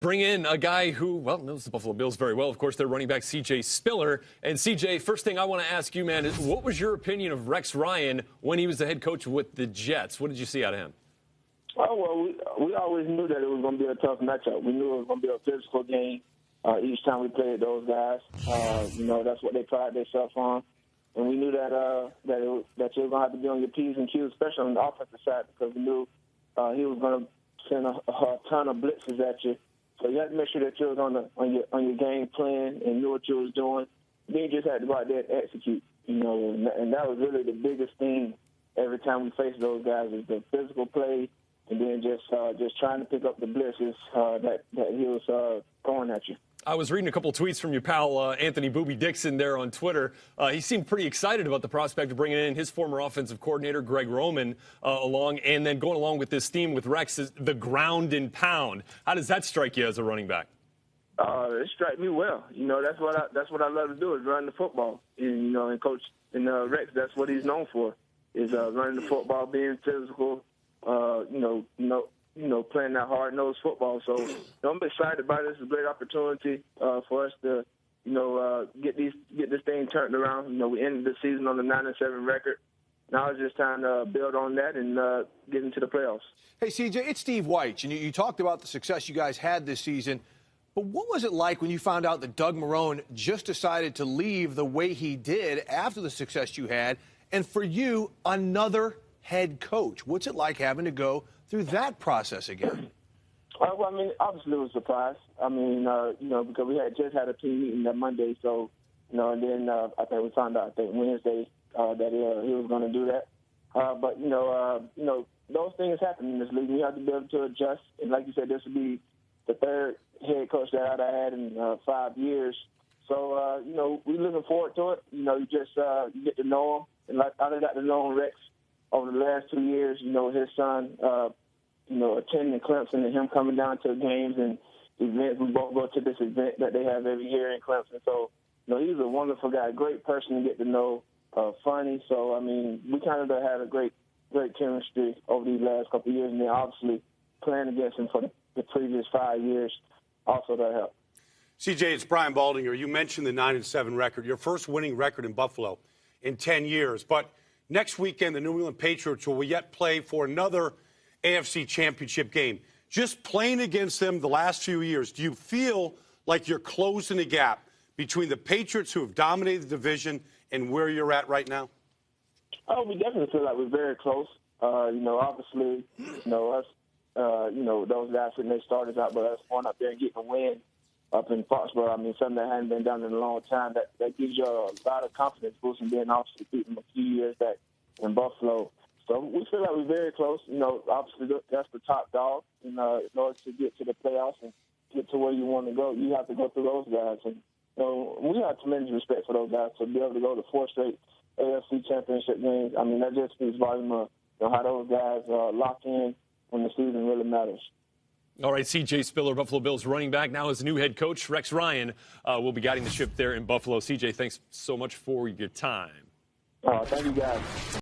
Bring in a guy who, well, knows the Buffalo Bills very well. Of course, their running back, C.J. Spiller. And C.J., first thing I want to ask you, man, is what was your opinion of Rex Ryan when he was the head coach with the Jets? What did you see out of him? Oh, well, we always knew that it was going to be a tough matchup. We knew it was going to be a physical game each time we played those guys. That's what they pride themselves on. And we knew that that you were going to have to be on your P's and Q's, especially on the offensive side, because we knew he was going to send a ton of blitzes at you. So you had to make sure that you was on your game plan and knew what you was doing. Then you just had to go out there and execute, and that was really the biggest thing every time we faced those guys is the physical play, and then just trying to pick up the blitzes that he was throwing at you. I was reading a couple of tweets from your pal, Anthony Booby Dixon, there on Twitter. He seemed pretty excited about the prospect of bringing in his former offensive coordinator, Greg Roman, along, and then going along with this theme with Rex, is the ground and pound. How does that strike you as a running back? It strikes me well. That's what I love to do is run the football. And Coach Rex, that's what he's known for, is running the football, being physical, playing that hard-nosed football. So I'm excited about it. It's a great opportunity for us to, get this thing turned around. We ended the season on the 9-7 record. Now it's just time to build on that and get into the playoffs. Hey, CJ, it's Steve Wyche, and you talked about the success you guys had this season. But what was it like when you found out that Doug Marrone just decided to leave the way he did after the success you had, and for you, another head coach? What's it like having to go through that process again? Well, obviously it was a surprise. Because we had just had a team meeting that Monday, so, and then I think we found out Wednesday that he was going to do that. But those things happen in this league. We have to be able to adjust. And like you said, this will be the third head coach that I had in 5 years. So, we're looking forward to it. You get to know him. And like I got to know Rex over the last 2 years, his son, attending Clemson and him coming down to games and events. We both go to this event that they have every year in Clemson. So, he's a wonderful guy, great person to get to know, funny. So, we kind of had a great chemistry over these last couple of years. And then obviously playing against him for the previous 5 years also that helped. CJ, it's Brian Baldinger. You mentioned the 9-7 record, your first winning record in Buffalo in 10 years. But next weekend, the New England Patriots will yet play for another AFC championship game. Just playing against them the last few years, do you feel like you're closing the gap between the Patriots who have dominated the division and where you're at right now? Oh, we definitely feel like we're very close. Obviously, us, those guys sitting there starters out, but us going up there and getting a win up in Foxborough, something that hadn't been done in a long time, that gives you a lot of confidence boost, and then obviously beating a few years back in Buffalo. So we feel like we're very close. Obviously that's the top dog. In order to get to the playoffs and get to where you want to go, you have to go through those guys. And we have tremendous respect for those guys to be able to go to 4 straight AFC championship games. That just speaks volume of how those guys lock in when the season really matters. All right, C.J. Spiller, Buffalo Bills running back, now as new head coach. Rex Ryan will be guiding the ship there in Buffalo. C.J., thanks so much for your time. Thank you, guys.